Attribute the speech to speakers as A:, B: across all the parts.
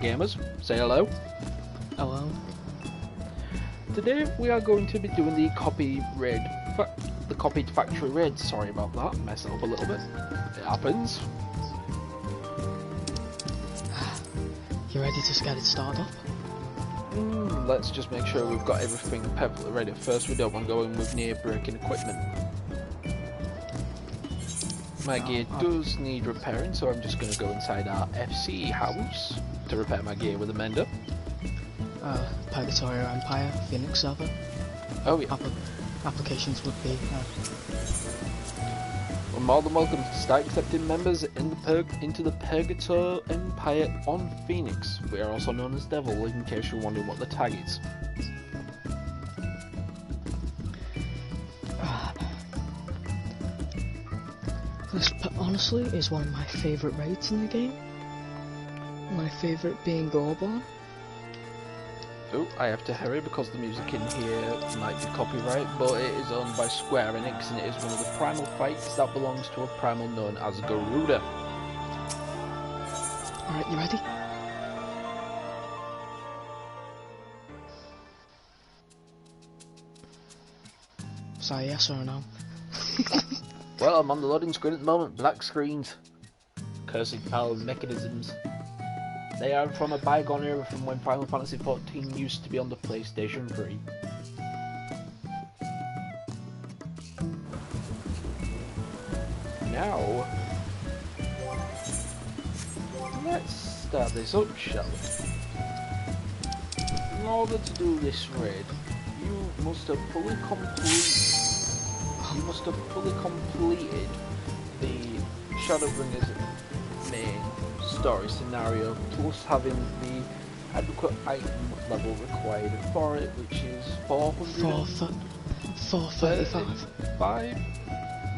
A: Gamers, say hello.
B: Hello.
A: Today we are going to be doing the copied factory raid. Sorry about that, messed it up a little bit. It happens.
B: You ready to just get it started up?
A: Let's just make sure we've got everything perfectly ready. First, we don't want to go in with near breaking equipment. My gear does need repairing, so I'm just going to go inside our FC house to repair my gear with a mender.
B: Purgatorio Empire, Phoenix server.
A: Oh yeah.
B: Applications would be...
A: We're more than welcome to start accepting members into the Purgatorio Empire on Phoenix. We are also known as Devil, in case you're wondering what the tag is.
B: This honestly is one of my favourite raids in the game. My favourite being Gorborn.
A: Oh, I have to hurry because the music in here might be copyright, but it is owned by Square Enix and it is one of the primal fights that belongs to a primal known as Garuda.
B: Alright, you ready? Sorry, yes or no?
A: Well, I'm on the loading screen at the moment. Black screens. Cursing power mechanisms. They are from a bygone era from when Final Fantasy XIV used to be on the PlayStation 3. Now, let's start this up, shall we? In order to do this raid, you must have fully completed the Shadowbringers main story scenario, plus having the adequate item level required for it, which is 435.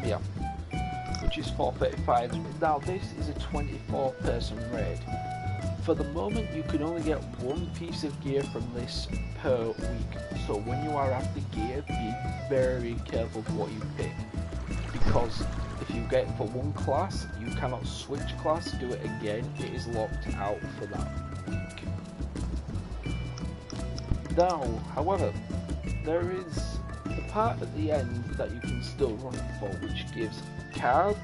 A: Yeah, which is 435. Now this is a 24-person raid. For the moment, you can only get one piece of gear from this per week. So when you are after gear, be very careful for what you pick, because if you get it for one class, you cannot switch class, do it again, it is locked out for that week. Now, however, there is the part at the end that you can still run for, which gives cards,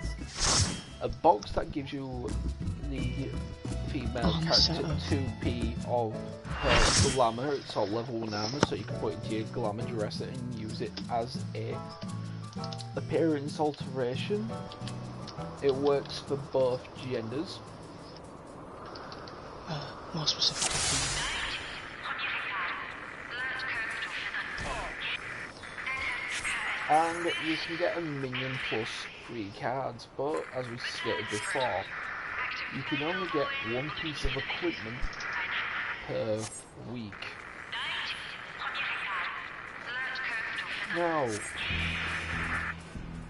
A: a box that gives you the female character 2p of her glamour, it's all level 1 armor, so you can put it into your glamour dresser and use it as a appearance alteration. It works for both genders.
B: More specifically.
A: And you can get a minion plus 3 cards, but as we stated before, you can only get one piece of equipment per week. Now,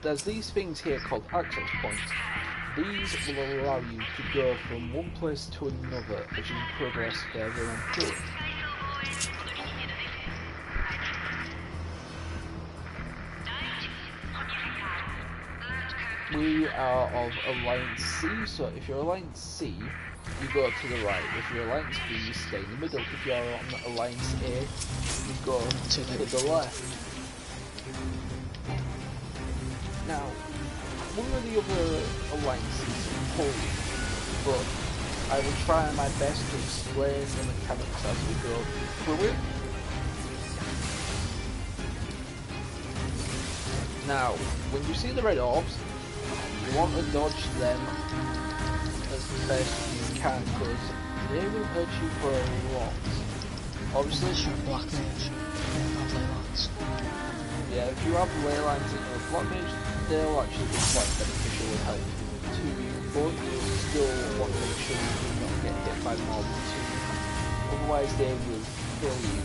A: there's these things here called access points. These will allow you to go from one place to another as you progress further on through. We are of Alliance C, so if you're Alliance C, you go to the right. If you're Alliance B, you stay in the middle. If you're on Alliance A, you go to the left. Now, one of the other alliances is Napoleon, but I will try my best to explain the mechanics as we go through it. Now, when you see the red orbs, you want to dodge them as best you can, because they will hurt you for a lot. Obviously,
B: you're a black mage, you have ley lines.
A: Yeah, if you have ley lines in your black mage, they'll actually be quite beneficial and help to you, but you still want to make sure you do not get hit by more than 2. Otherwise they will kill you.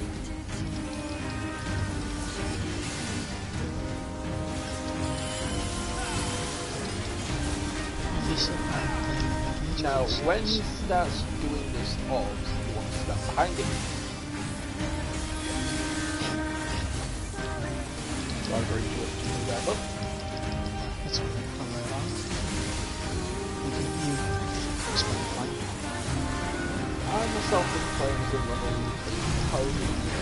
A: Now, when he starts doing this orbs, you want to stand behind him. So I'm very good to do that up.
B: That's all right, I'll wear it on. You explain why.
A: I myself am playing as a level intelligently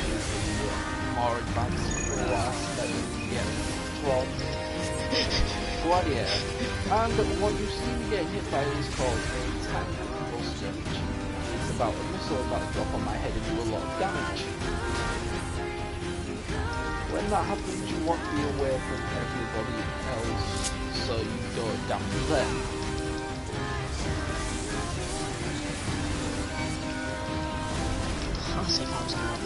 A: more advanced class that you can get from Gladiator. And what you see me getting hit by is called a tank buster, which is about a missile that will drop on my head and do a lot of damage. When that happens, you want to be away from everybody else so you don't damage them.
B: I'll see if I was going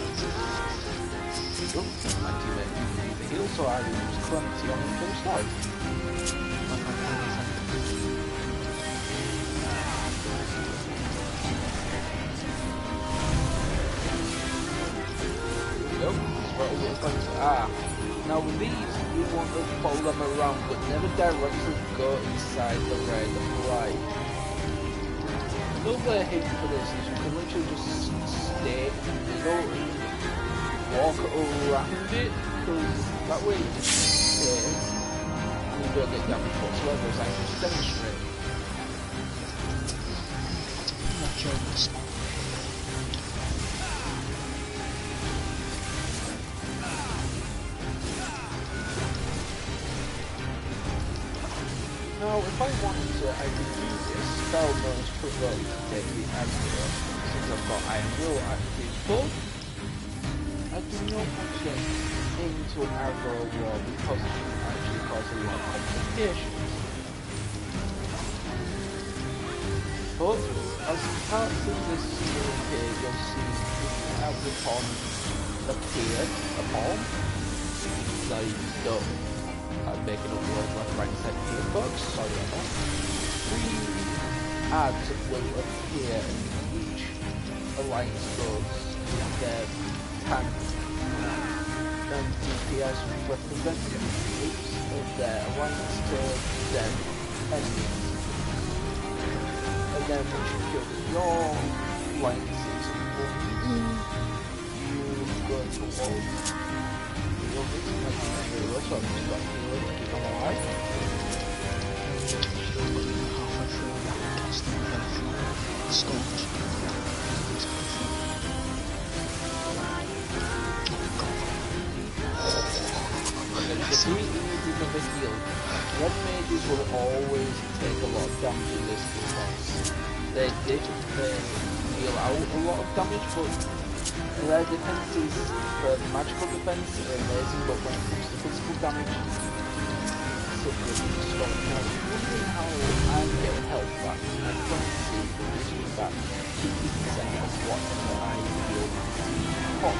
A: Oh, my teammate used the heal, so I will use Clemency on the first side. Nope, that's what it looks like. Now with these, you want to follow them around, but never directly go inside the red light. Another hint for this is you can literally just stay in the middle and walk around it, because that way you just stay and you don't get damage whatsoever, as I just demonstrate.
B: not curious.
A: Now, if I wanted to, I could use this spell known as Provoke to take the aggro, since I've got Iron Will active, but I do not want to get into an aggro war because it can actually cause a lot of complications. But, as parts of this skill here, you'll see the Agripon appear upon, like, I'm making up words left, right, and centre here, folks. Sorry about that. 3 ads will appear in each alliance goes their tank and DPS representative groups of their alliance to their enemies. And then once you kill your alliance's ones, you go towards so I'm just got to keep them alive.
B: Halfway through that casting Scorch.
A: The sweet thing is with the heal. Red mages will always take a lot of damage in this because they deal out a lot of damage, but their defenses for magical defense are amazing, but when it comes to physical damage, it's simply strong. Now, if you're wondering how I'm getting health back, I'm trying to see if gives me back 50% of whatever I feel hot.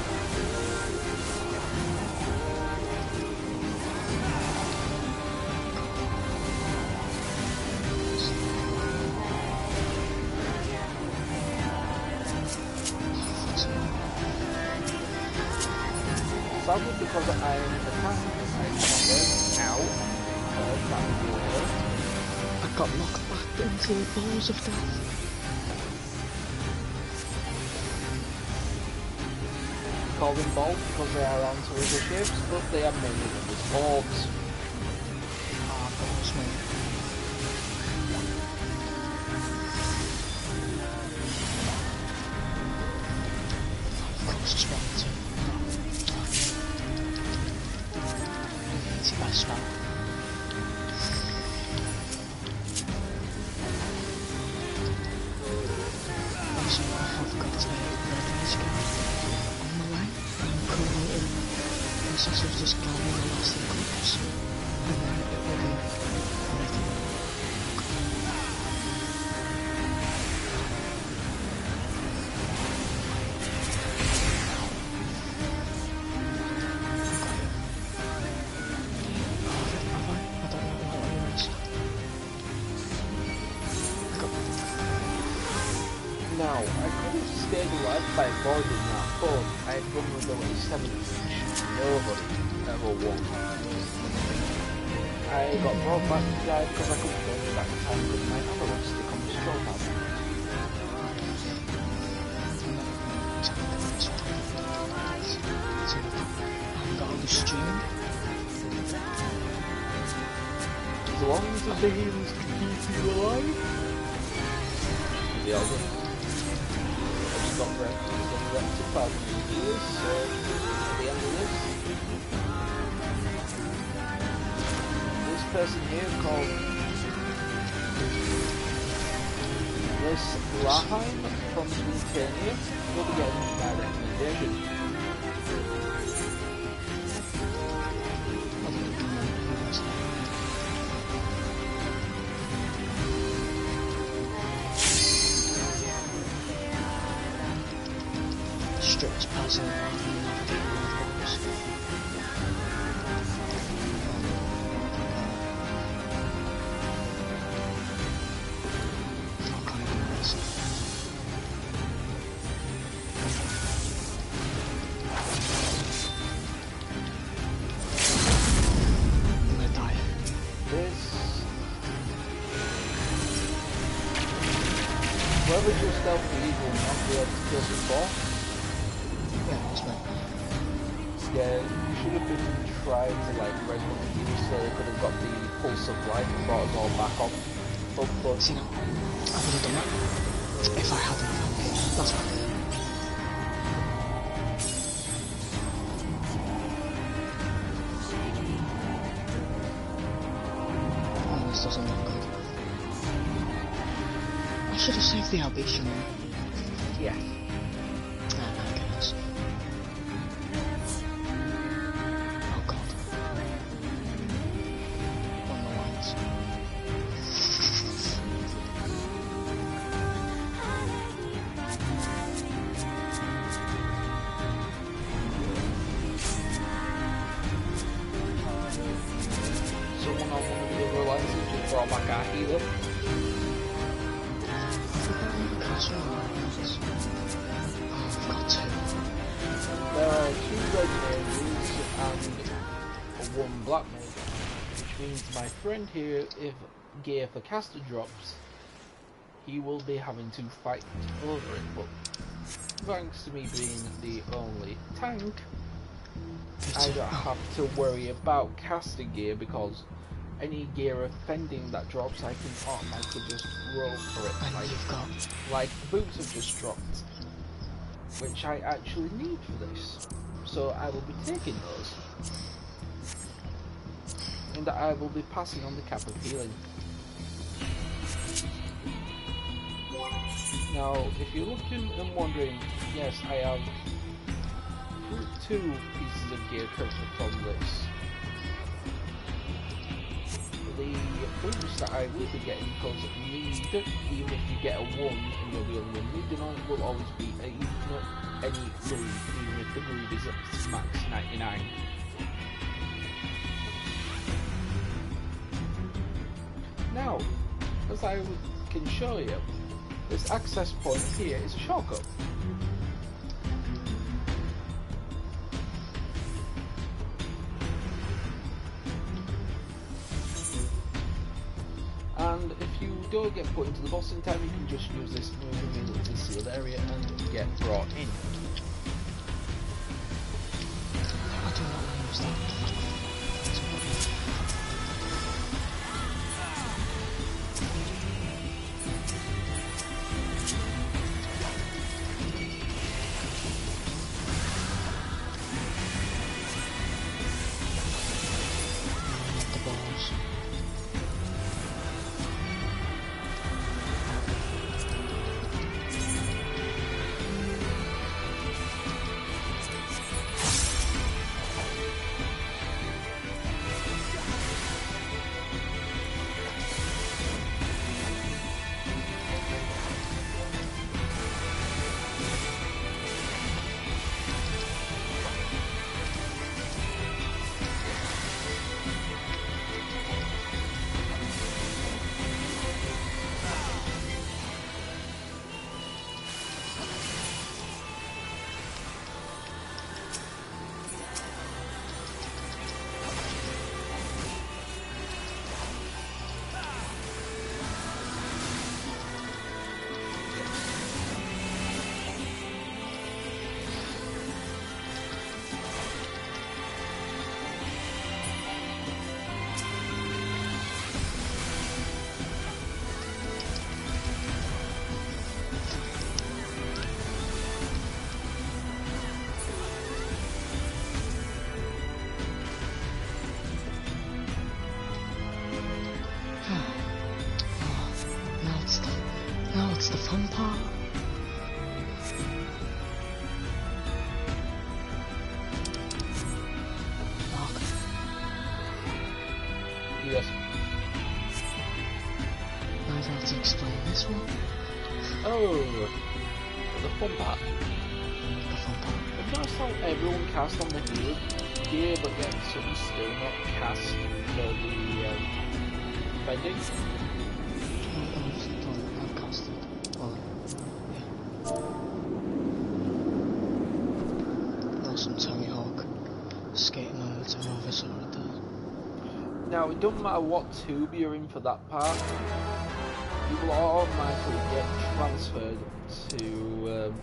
A: Sadly, because I'm a tank, I cannot learn out that water.
B: I got knocked back into the balls of death.
A: Call them balls because they are anti-lethal shapes, but they are mainly known as orbs.
B: Balls, mate. Of course, it's wrong too. It's the best one. Also, I have got a red mage guy on the way. I'm currently in the process of just climbing the last of the clips, and then it will be everything.
A: Now, I could have stayed alive by avoiding that, but I had vulnerability 7, which nobody ever won. I got brought back to die because I couldn't go back in time because my ammo stick on the stroke pad.
B: I've got a stream.
A: As long as the healers can keep you alive, the other. got rectified in years, so at the end of this person here called Miss Laheim from Britannia will be getting my recommendation.
B: Strict puzzle rather than navigating world Not kind of doing this. I'm gonna die.
A: Whoever's your stealth lead will not be able to kill the boss.
B: Yeah, that's right.
A: Yeah, you should have been trying to like regularly use so they could have got the pulse of life and brought us all back on. But
B: See, no, I would have done that if I hadn't found it. That's right. Oh, this doesn't look good. I should have saved the Albation one.
A: yeah.
B: I guess. Oh god. On the lines.
A: Someone on one of the other lenses just brought back our healer.
B: Castle on the lines. Oh, I've got two.
A: There are 2 red mages and 1 black mage, which means my friend here, if gear for caster drops, he will be having to fight over it, but thanks to me being the only tank, I don't have to worry about caster gear because any gear offending that drops I can automatically just roll for it.
B: And you've got...
A: Like boots have just dropped, which I actually need for this, so I will be taking those, and I will be passing on the cap of healing. Now, if you're looking and wondering, yes, I have 2 pieces of gear currently from this. The boots that I will be getting, because need, even if you get a 1 and you're the only one needing on, will always be any groove, even if the groove is at max 99. Now, as I can show you, this access point here is a shortcut. And if you don't get put into the boss in time, you can just use this moving into the sealed area and get brought in.
B: I do not want to use that. The balls.
A: Yes.
B: I'd have to explain this one.
A: Oh, the fun part.
B: The fun part.
A: I've noticed how everyone cast on the healer gear, but yet some still not cast for the bending.
B: I've casted. Well, yeah. Awesome Terry Hawk skating over to Movasaur there.
A: Now, it doesn't matter what tube you're in for that part, you will automatically get transferred to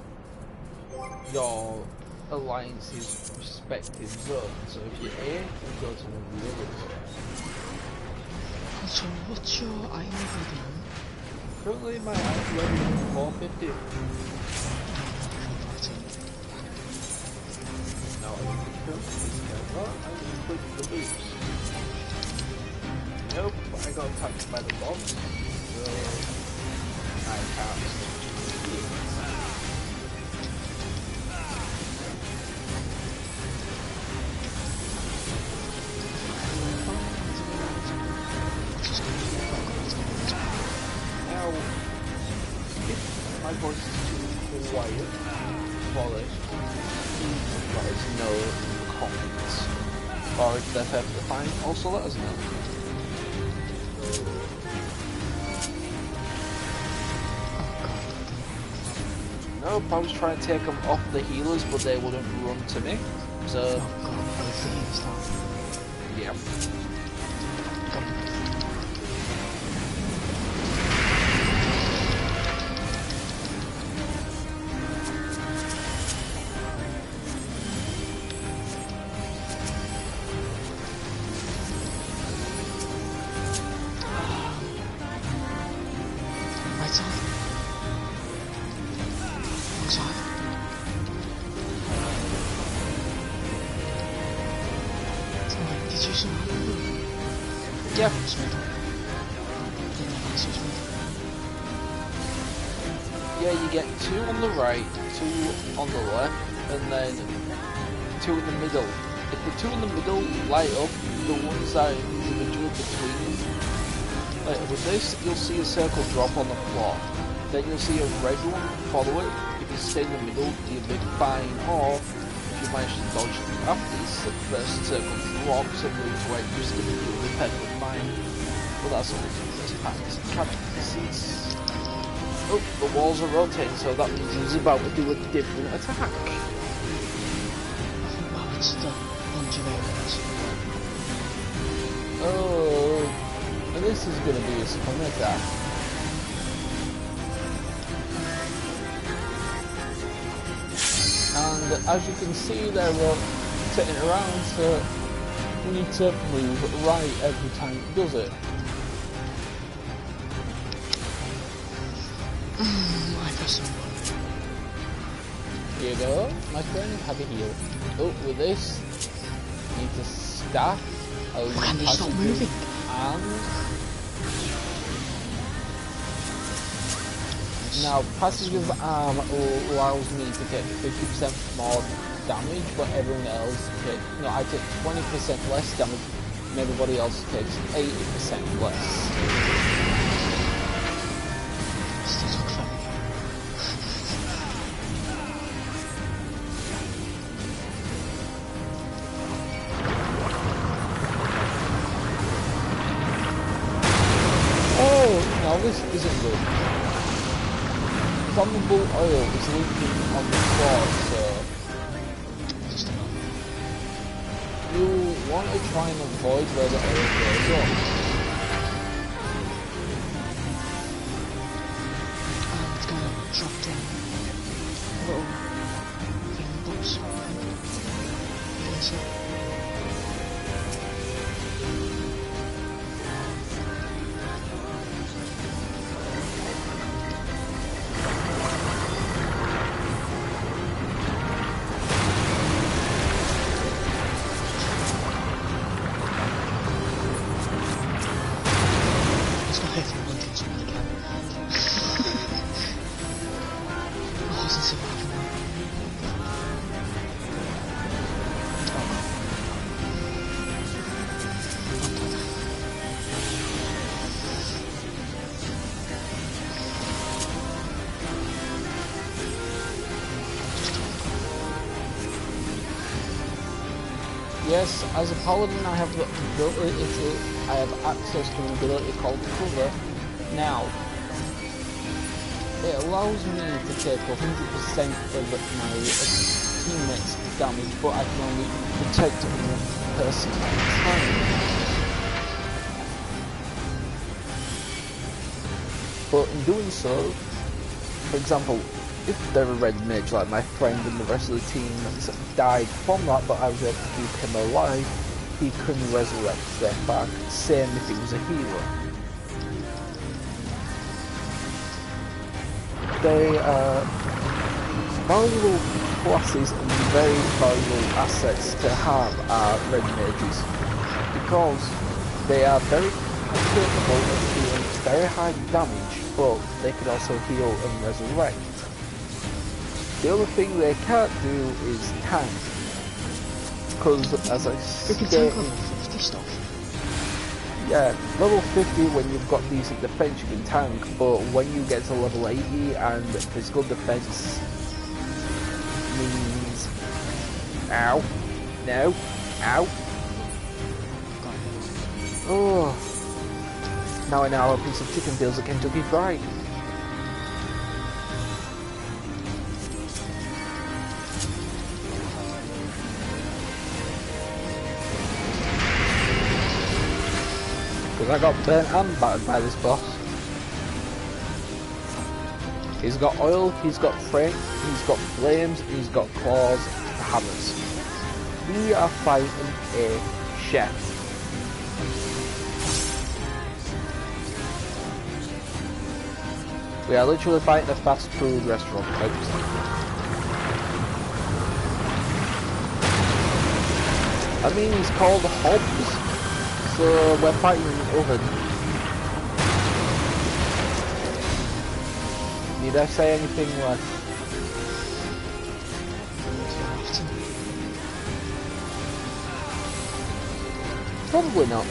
A: your alliance's respective zone. So if you're A, you go to one of the others.
B: So what's your item level?
A: Currently, my item level is 450. Now, I can click this camera, I can click the boost. Nope, I got attacked by the boss, so I can't stick to it. Now, if my voice is too quiet for this, please let us know in the comments. Or if they're perfectly fine, also let us know. Nope, I was trying to take them off the healers, but they wouldn't run to me. So, yeah. Yep. Yeah, you get 2 on the right, 2 on the left, and then 2 in the middle. If the 2 in the middle light up, the ones that are individual between, like with this, you'll see a circle drop on the floor. Then you'll see a red one follow it. If you stay in the middle, you're a bit fine, or if you manage to dodge after the first circle drops and moves away, you're still be perfectly fine. But that's all this pack is since oh, the walls are rotating, so that means he's about to do a different attack. Oh, and this is going to be a fun attack. And as you can see, they're rotating around, so you need to move right every time it does it. Here you go, my friend, have a heal. Oh, with this, you need to staff.
B: Can they stop moving?
A: And now, passive arm allows me to take 50% more damage, but everyone else takes, no, I take 20% less damage, and everybody else takes 80% less. This isn't good. Flammable oil is leaking on the floor, so you want to try and avoid where the oil goes up.
B: It's gonna drop down a little healing box.
A: Yes, as a paladin, I have the ability. I have access to an ability called Cover. Now, it allows me to take 100% of my teammates' damage, but I can only protect one person at a time. But in doing so, for example, if they're a red mage like my friend and the rest of the team died from that, but I was able to keep him alive, he can resurrect them back. Same if he was a healer. They are valuable classes and very valuable assets to have are red mages, because they are very capable of dealing very high damage, but they can also heal and resurrect. The other thing they can't do is tank, because as I stated, yeah, level 50 when you've got decent defense you can tank, but when you get to level 80 and physical defense means, ow, no, ow, oh, now an hour piece of chicken feels like Kentucky Fried. I got burnt and battered by this boss. He's got oil, he's got frame, he's got flames, he's got claws, hammers. We are fighting a chef. We are literally fighting a fast food restaurant, folks. I mean, he's called Hobbs. So we're fighting an oven. Need I say anything less? Probably not.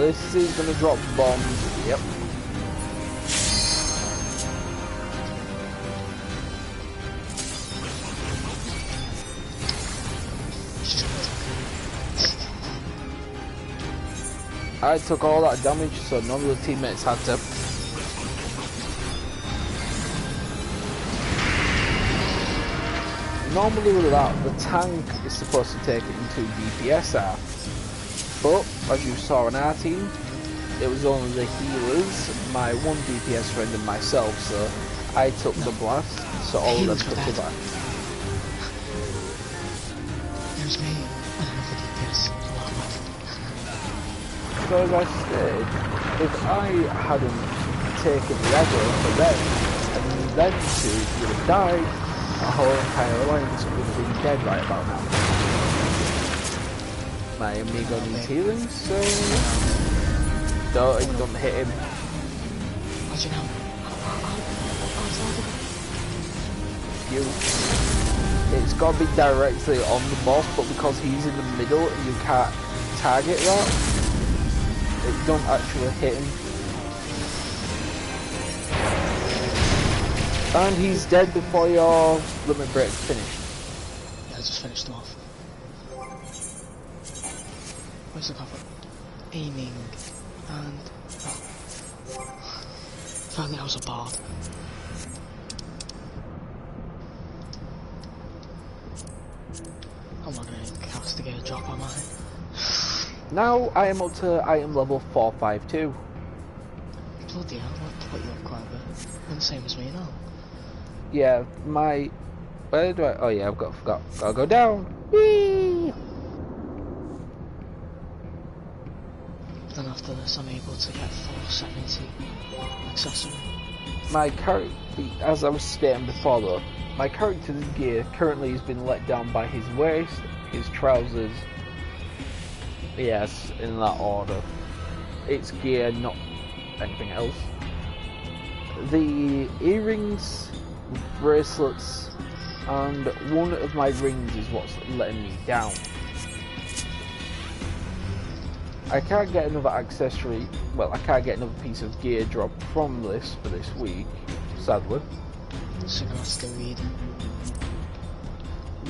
A: This is gonna drop bombs. Yep. I took all that damage, so none of the teammates had to. Normally with that, the tank is supposed to take it into DPS out. But, as you saw on our team, it was only the healers, my one DPS friend and myself, so I took the blast, so all of them took the back.
B: There's me, and another DPS.
A: So as I said, if I hadn't taken the aggro for them, and then two would have died, our whole entire alliance would have been dead right about now. My amigo needs healing, so don't hit him. It's got to be directly on the boss, but because he's in the middle and you can't target that, it don't actually hit him. And he's dead before your limit break's finished.
B: Yeah, I just finished him off. Where's the cover? Aiming and... oh. Apparently I was a bard. I'm not gonna castigate a drop, am I?
A: Now I am up to item level 452.
B: Bloody hell, I've put you up quite a bit. You're the same as me now.
A: Yeah, my... where do I... oh yeah, forgot. Gotta go down. Whee!
B: Then after this I'm able to get 470 accessory.
A: My character, as I was stating before though, my character's gear currently has been let down by his waist, his trousers, yes, in that order. It's gear, not anything else. The earrings, bracelets, and one of my rings is what's letting me down. I can't get another accessory, well, I can't get another piece of gear drop from this for this week, sadly.
B: So now it's the read.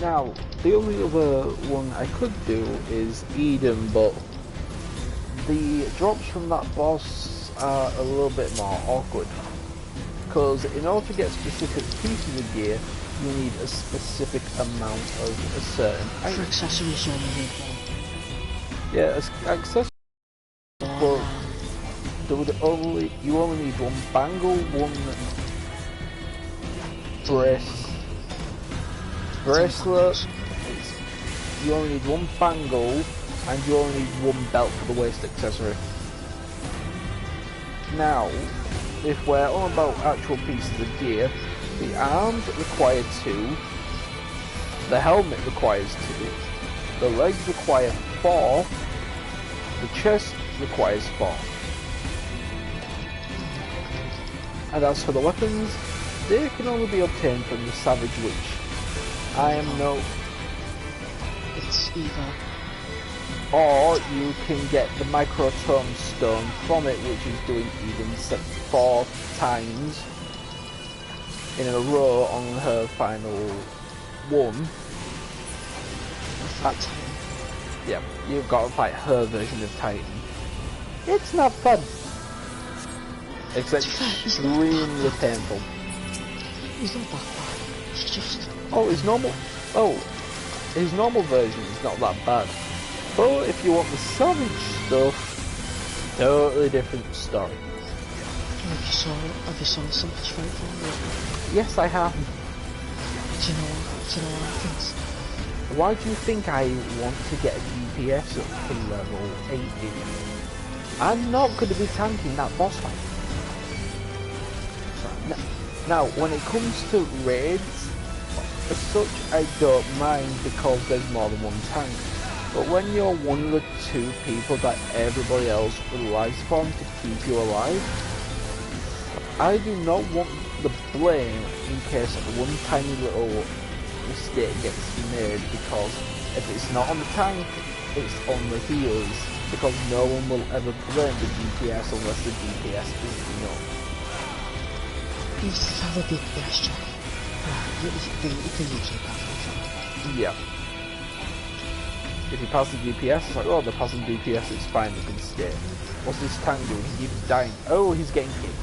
A: Now, the only other one I could do is Eden, but the drops from that boss are a little bit more awkward. Because in order to get specific pieces of gear, you need a specific amount of a certain item.
B: For accessories, you only need one.
A: Yeah, accessories, but you only need one bangle, one bracelet, you only need one bangle, and you only need one belt for the waist accessory. Now, if we're on about actual pieces of gear, the arms require 2, the helmet requires 2, the legs require 4, the chest requires 4. And as for the weapons, they can only be obtained from the Savage Witch.
B: It's either.
A: Or you can get the Microtome Stone from it, which is doing Eden 4 times in a row on her final one. Yeah, you've got to fight her version of Titan. It's not fun. It's extremely painful.
B: He's not that bad. It's just.
A: Oh, his normal version is not that bad. But if you want the Savage stuff, totally different story.
B: Have you saw the Savage fight for it?
A: Yes, I have.
B: Do you know what happens?
A: Why do you think I want to get a DPS up to level 80? I'm not going to be tanking that boss fight. Now, when it comes to raids, as such, I don't mind because there's more than one tank. But when you're one of the 2 people that everybody else relies upon to keep you alive, I do not want the blame in case one tiny little mistake gets made, because if it's not on the tank, it's on the healers, because no one will ever blame the DPS unless the DPS isn't enough.
B: You just have a DPS check. You can usually pass it.
A: Yeah. If you pass the DPS, it's like, oh, they're passing DPS, it's fine, they can stay. What's this tank doing? He keeps dying. Oh, he's getting hit.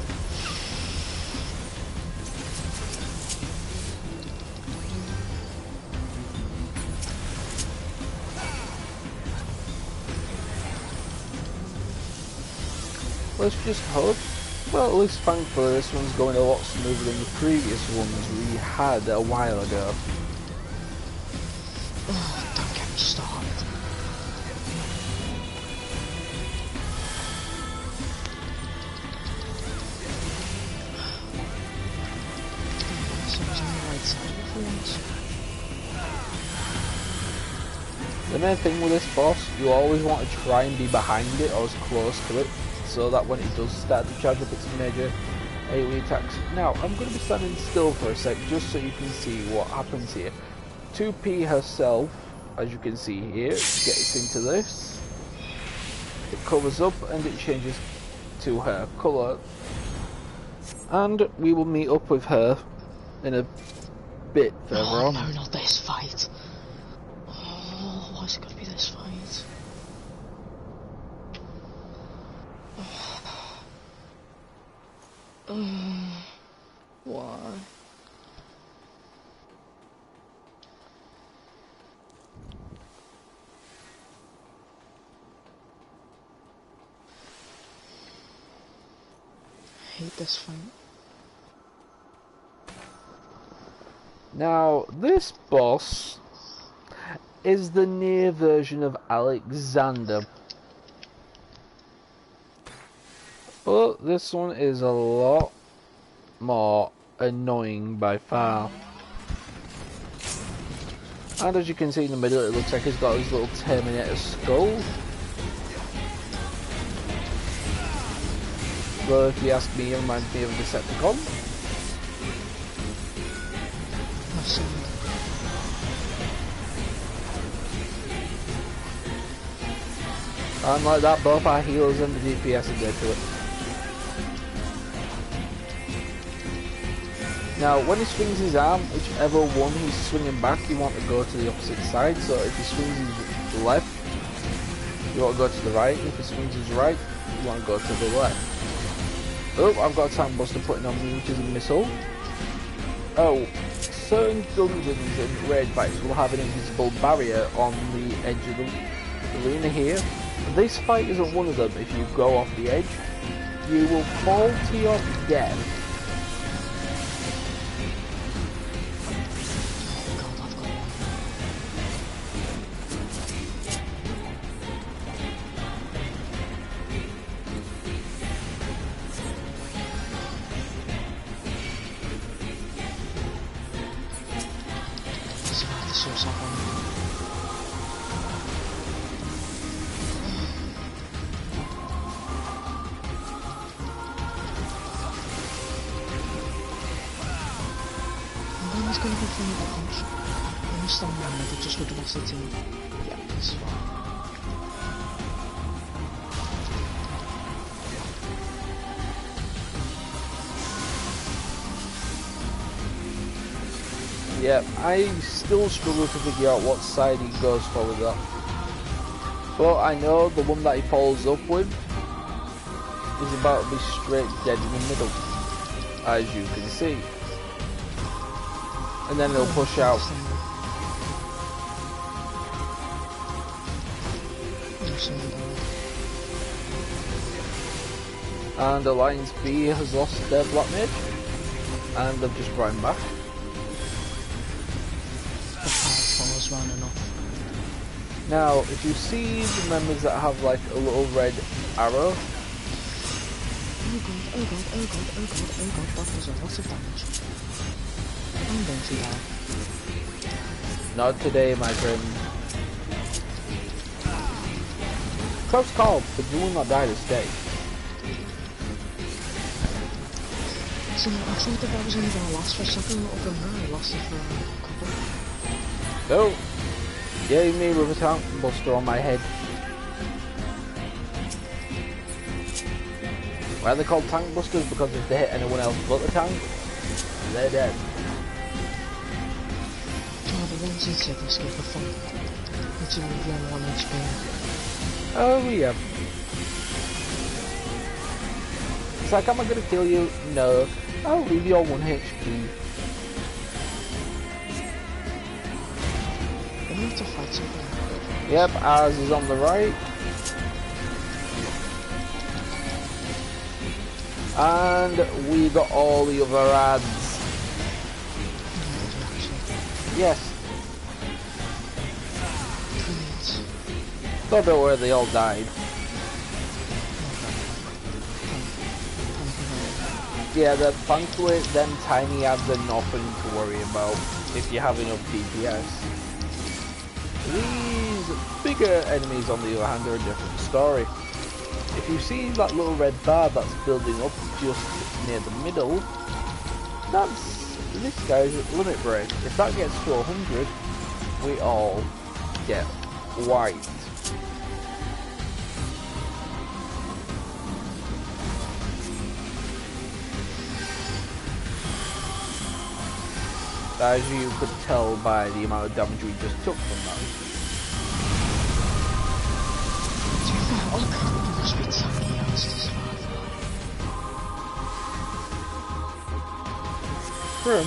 A: Let's just hope. Well, at least thankfully this one's going a lot smoother than the previous ones we had a while ago.
B: Oh, don't get me started. Someone's on the right side for once.
A: The main thing with this boss, you always want to try and be behind it or as close to it, so that when it does start to charge up its major AoE attacks. Now, I'm going to be standing still for a sec, just so you can see what happens here. 2P herself, as you can see here, gets into this. It covers up and it changes to her colour. And we will meet up with her in a bit further on.
B: No, not this fight. Oh, why's it got to be this fight? Why? I hate this fight.
A: Now, this boss is the near version of Alexander. But this one is a lot more annoying by far. And as you can see in the middle, it looks like he's got his little Terminator skull. Though if you ask me, it reminds me of a Decepticon. And like that, both our healers and the DPS are dead to it. Now, when he swings his arm, whichever one he's swinging back, you want to go to the opposite side. So if he swings his left, you want to go to the right. If he swings his right, you want to go to the left. Oh, I've got a Tank Buster putting on me, which is a missile. Oh, certain dungeons and raid fights will have an invisible barrier on the edge of the arena here. This fight isn't one of them. If you go off the edge, you will fall to your death.
B: He's going to be funny about things. I understand why they just would have lost the team. Yeah, that's fine.
A: Yeah, I still struggle to figure out what side he goes for with that. But I know the one that he follows up with is about to be straight dead in the middle, as you can see. And then he'll push out. And Alliance B has lost their Black Mage, and they've just brought him back.
B: The fire's running off.
A: Now, if you see the members that have like a little red arrow.
B: Oh god, oh god, oh god, oh god, oh god, that does a lot of damage. I'm going to die.
A: Not today, my friend. Close call, but you will not die this day.
B: So I thought that was only going to last for a second, little bit now. I lost it for a couple.
A: Oh, gave me with a Tank Buster on my head. Why are they called Tank Busters? Because if they hit anyone else but the tank, they're dead.
B: Oh, the ones in Civ escape are fun. It's only on 1 HP.
A: Oh yeah. It's like, am I gonna kill you? No. I'll leave you on 1 HP.
B: We need to fight something.
A: Yep, ours is on the right. And we got all the other ads. Yes. Don't know where they all died. Yeah, thankfully them tiny ads are nothing to worry about if you have enough DPS. These bigger enemies on the other hand are a different story. If you see that little red bar that's building up just near the middle, that's this guy's limit break. If that gets to 100, we all get wiped. As you could tell by the amount of damage we just took from that. True.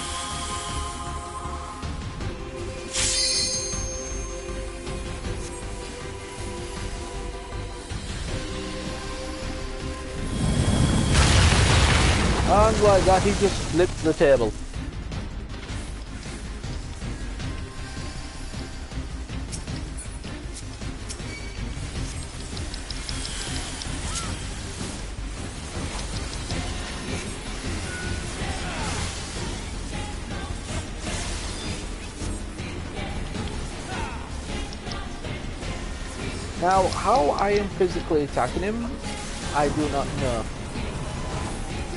A: And like that, he just flipped the table. Now, how I am physically attacking him, I do not know.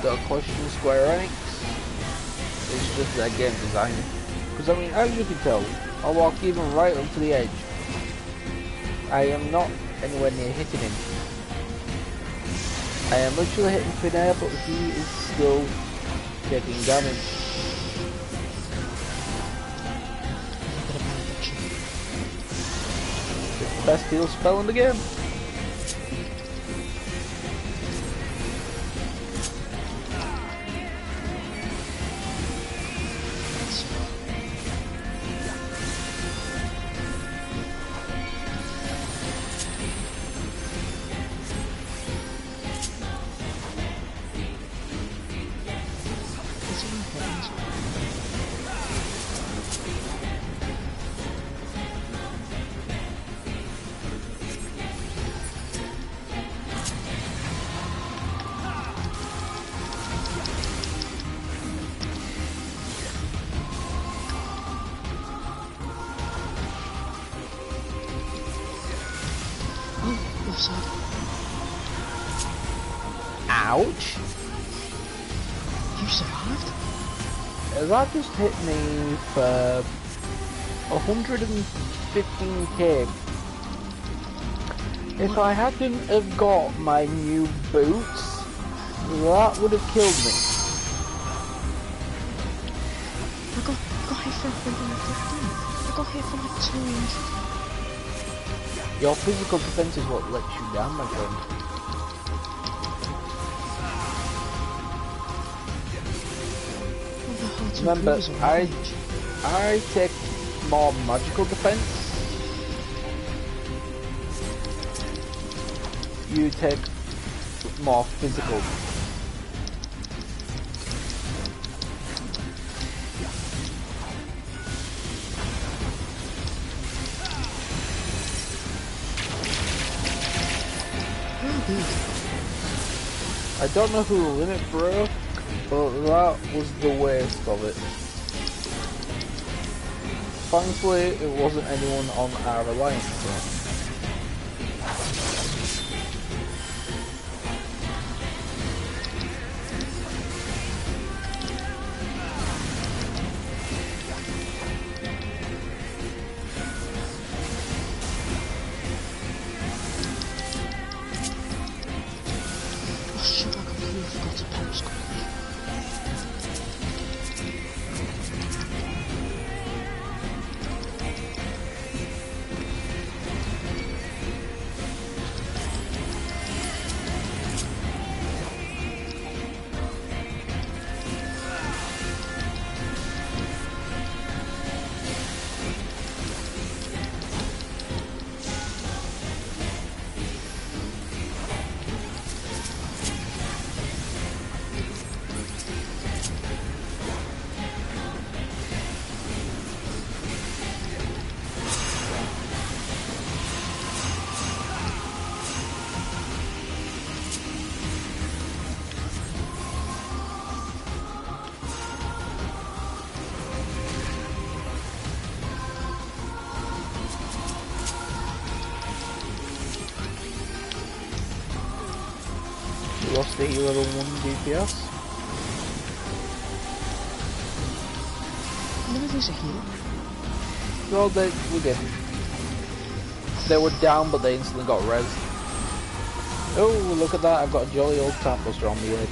A: The question Square Enix is just their game design. Because I mean, as you can tell, I walk even right up to the edge. I am not anywhere near hitting him. I am literally hitting thin air, but he is still taking damage. It's the best heal spell in the game. Ouch!
B: You survived?
A: That just hit me for 115k. If I hadn't have got my new boots, that would have killed me.
B: I got hit for 115. I got hit for like 200.
A: Your physical defense is what lets you down, my friend. Remember, I take more magical defense. You take more physical. I don't know who limit broke, but that was the waste of it. Thankfully, it wasn't anyone on our alliance. So. Lost 80 level 1 DPS.
B: Never there's a heal.
A: Well, we did. They were down, but they instantly got res. Oh, look at that! I've got a jolly old Tapbuster on the head.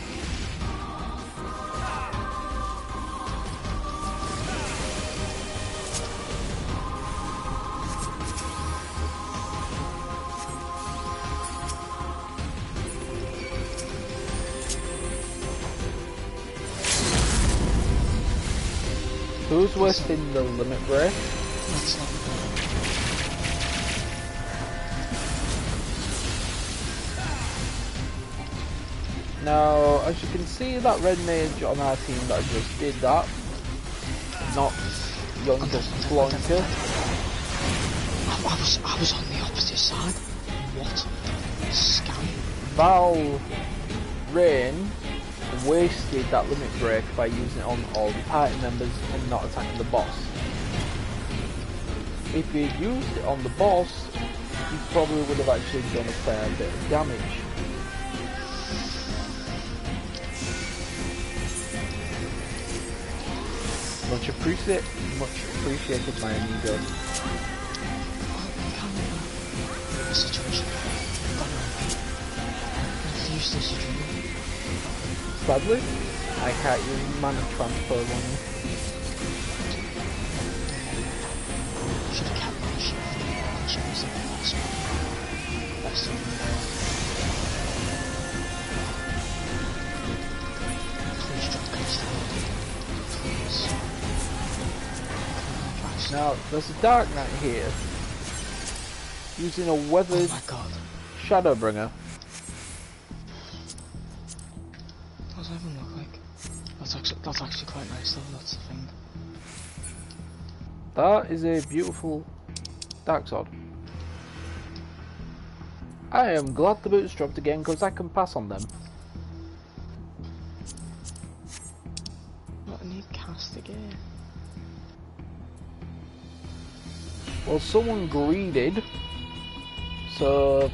A: Who's wasting the limit break?
B: That's not
A: Now, as you can see, that red mage on our team that just did that, not youngest Plonker.
B: I was on the opposite side. What? Scam.
A: Val Rain wasted that limit break by using it on all the party members and not attacking the boss. If he had used it on the boss, he probably would have actually done a fair bit of damage. Much appreciated, my amigo.
B: a situation. Got me. I've used this dream.
A: Sadly, I can't use mana transfer on you.
B: Should have kept my shift. My shift was like the best one. Best one. Please drop Costa. Please.
A: Now, there's a Dark Knight here, using a weathered
B: Oh my god.
A: Shadowbringer.
B: What does that even look like? That's actually quite nice though, that's the thing.
A: That is a beautiful Dark Sword. I am glad the boots dropped again because I can pass on them.
B: What, I need Castigator.
A: Well, someone greeded, so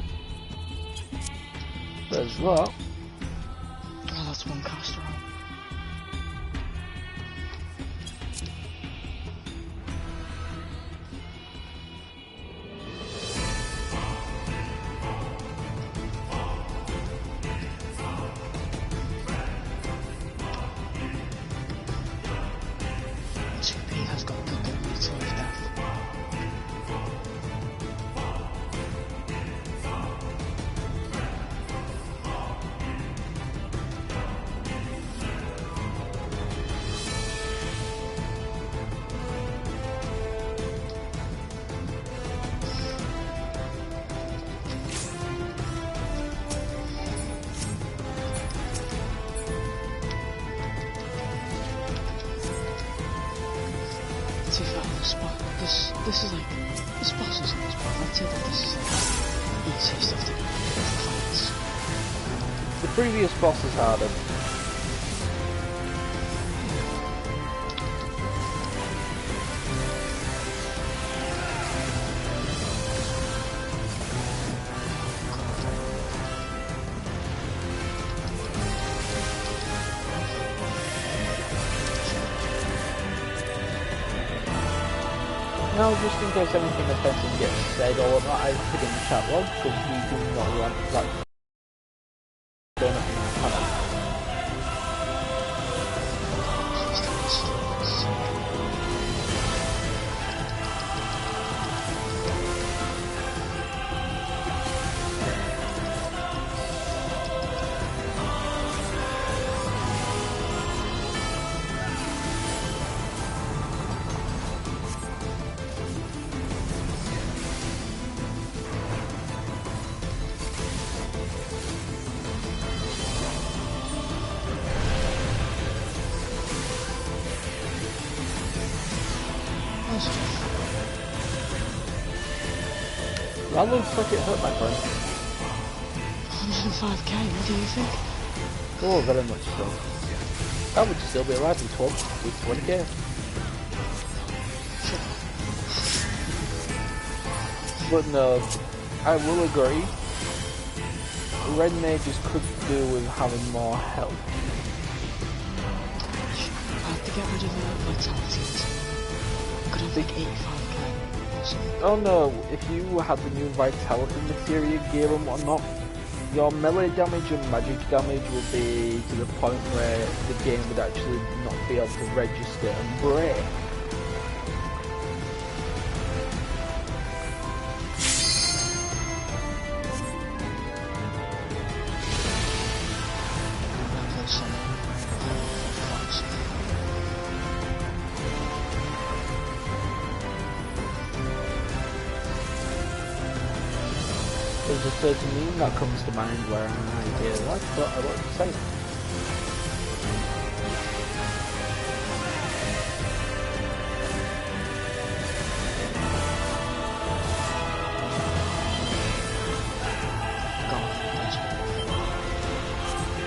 A: there's that.
B: Oh, that's one caster out. TP has got good meter of death. To be fair, this is like, this boss isn't as bad. I'd say that this is like easy stuff to get fights.
A: The previous boss is harder. Now, just in case anything offensive gets said or not, I put in the chat log because we do not want that done at the panel. That looks like it hurt my friend.
B: 105k, what do you think?
A: Oh, very much so. I would still be alive with 20k. But no, I will agree. Red mages could do with having more health.
B: I have to get rid of the vitality. I could have like 85k or something.
A: Oh no, if you had the new vitality materia gear and whatnot, your melee damage and magic damage would be to the point where the game would actually not be able to register and break. There's a certain meme that comes to mind where I hear that, but I want to say.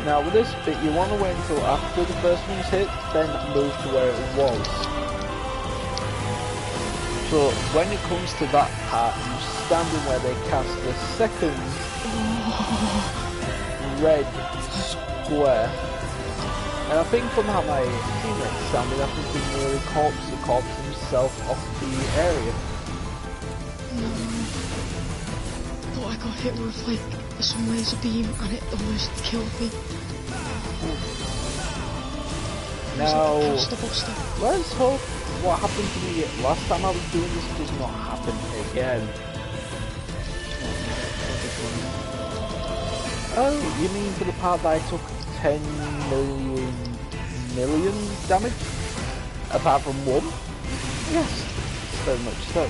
A: Now with this bit, you want to wait until after the first one's hit, then move to where it was. So when it comes to that part, you standing where they cast the second red square. And I think from how my teammates sounded, I think he nearly corpse himself off the area.
B: But I I got hit with like some laser beam and it almost killed me.
A: Now,
B: Like buster.
A: let's hope what happened to me last time I was doing this does not happen again. Oh, you mean for the part that I took 10 million damage? Apart from one? Yes, very much so.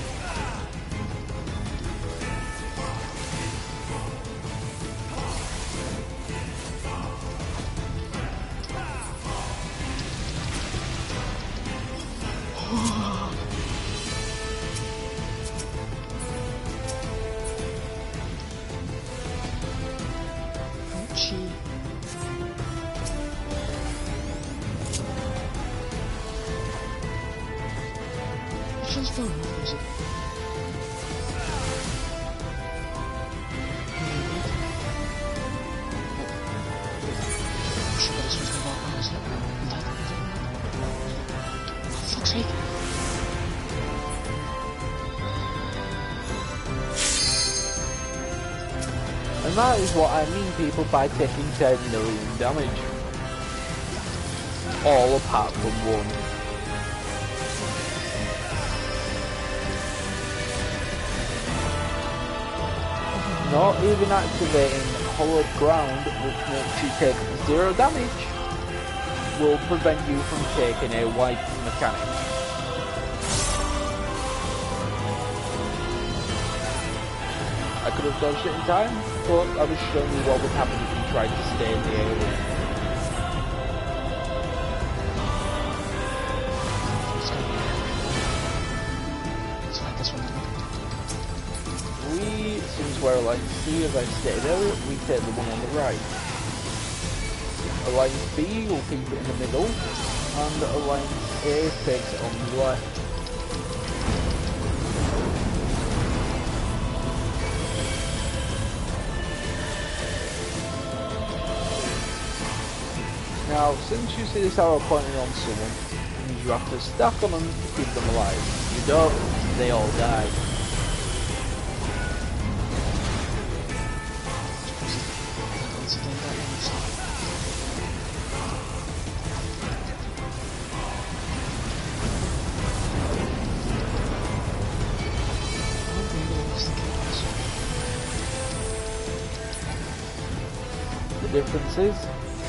A: And that is what I mean, people, by taking 10 million damage. All apart from one. Not even activating Hollowed Ground, which makes you take 0 damage, will prevent you from taking a wipe mechanic. I could have dodged it in time, but I was showing you what would happen if you tried to stay in the area. Since we're Alliance C, as I stated earlier, we take the one on the right. Alliance B will keep it in the middle, and Alliance A takes it on the left. Now, since you see this arrow pointing on someone, you have to stack on them to keep them alive. If you don't, they all die. The difference is,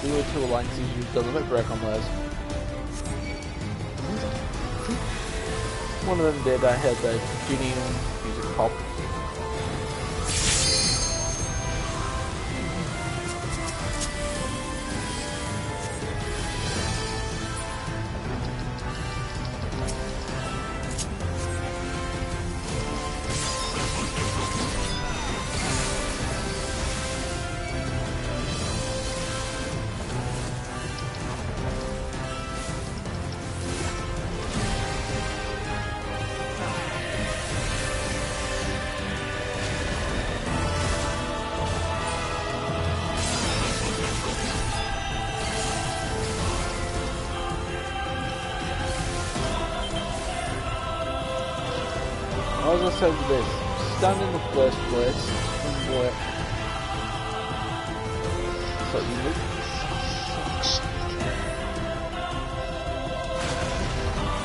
A: the other two alliances use the limit break on theirs. One of them did, I heard the Genium music pop. As I said with this, stand in the first place and wait. So you move.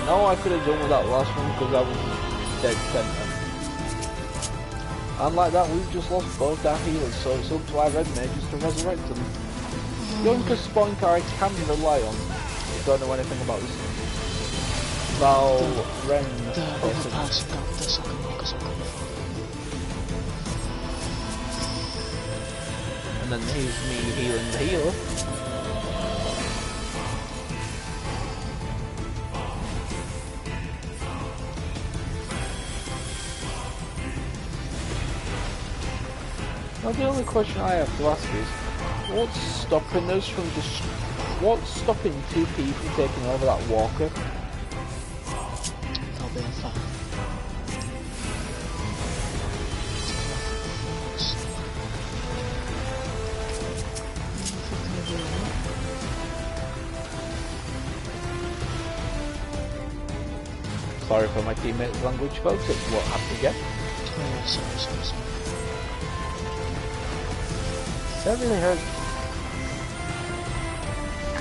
A: No, I could have done with that last one because I was dead center. And like that, we've just lost both our healers, so it's up to our red mages to resurrect them. The only spawn car I can rely on, I don't know anything about this. Val Ren.
B: The overpass got the second one because I got before.
A: And then here's me healing the healer. Now the only question I have to ask is, what's stopping us from just... What's stopping 2P from taking over that walker?
B: They'll be in fire.
A: Sorry for my teammates' language, folks, it's what happened again.
B: Oh, sorry.
A: That really hurt.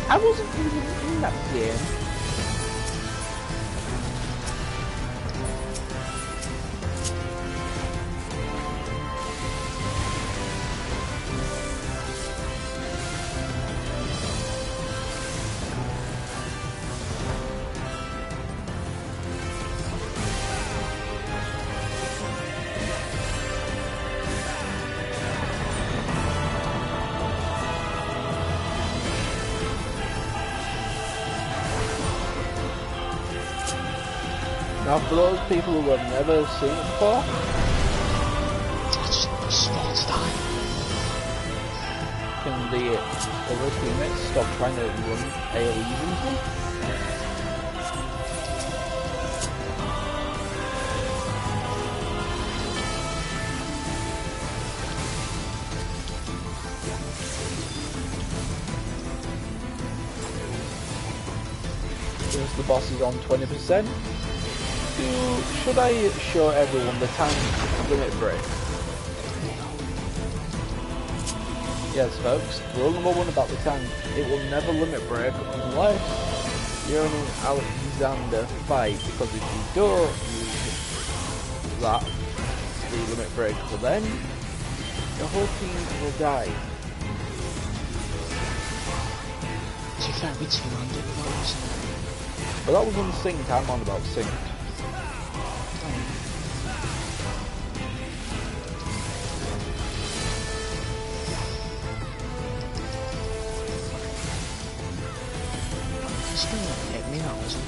A: I wasn't even in that game. Now, for those people who have never seen it before,
B: I just spawned to die.
A: can the other teammates stop trying to run AoEs into them? Because the boss is on 20%. Should I show everyone the tank limit break? Yes folks, rule number one about the tank, it will never limit break unless you're in an Alexander fight, because if you don't use that, the limit break, well then, the whole team will die.
B: To be fair, we two-handed with those.
A: But that was unsynced, I'm on about synced.
B: It's gonna hit me now, isn't it?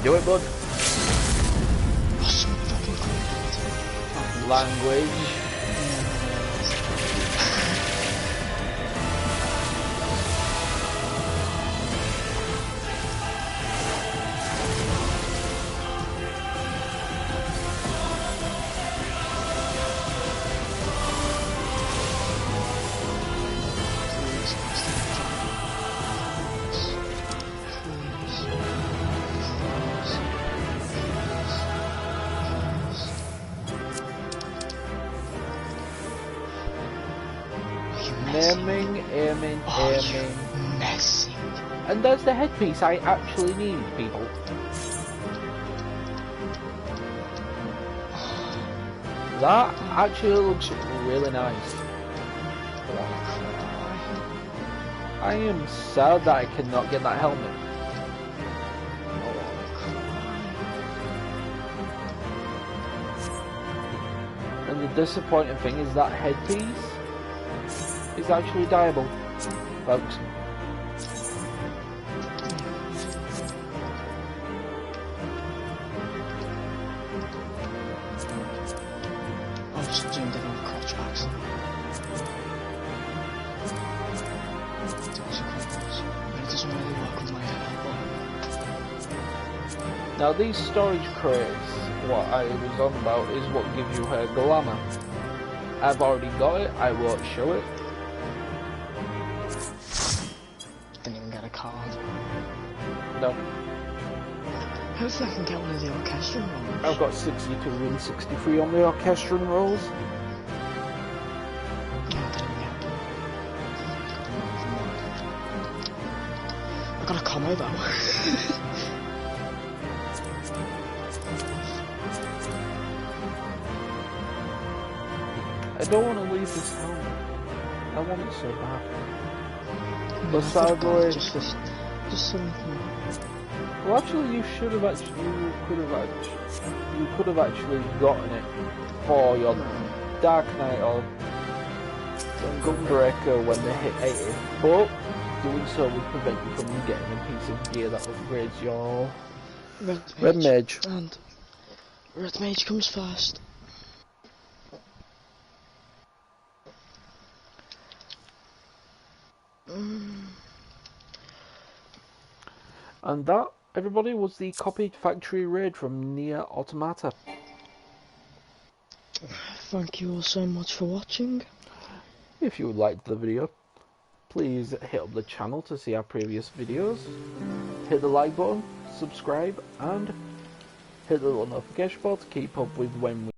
A: Do it, bud.
B: Oh, so fucking cool.
A: Language. Aiming.
B: Messy.
A: And there's the headpiece I actually need, people. That actually looks really nice. I am sad that I cannot get that helmet. And the disappointing thing is that headpiece is actually dyeable, folks.
B: I've just zoomed in on the crotch backs. It doesn't really work with my head.
A: Now these storage crates, what I was on about, is what gives you her glamour. I've already got it, I won't show it.
B: Didn't even get a card.
A: No.
B: Hopefully I can get one of the orchestral rolls.
A: I've got 62 and 63 on the orchestral rolls.
B: No, I didn't get I got a combo though.
A: I don't want to leave this helmet. I want it so bad. But sadly,
B: just something.
A: well, actually, you could have actually gotten it for your Dark Knight or Gunbreaker when they hit 80, but doing so would prevent you from getting a piece of gear that upgrades your Red Mage.
B: And Red Mage comes first.
A: And that, everybody, was the copied factory raid from Nier Automata.
B: Thank you all so much for watching.
A: If you liked the video, please hit up the channel to see our previous videos. Hit the like button, subscribe, and hit the little notification bell to keep up with when we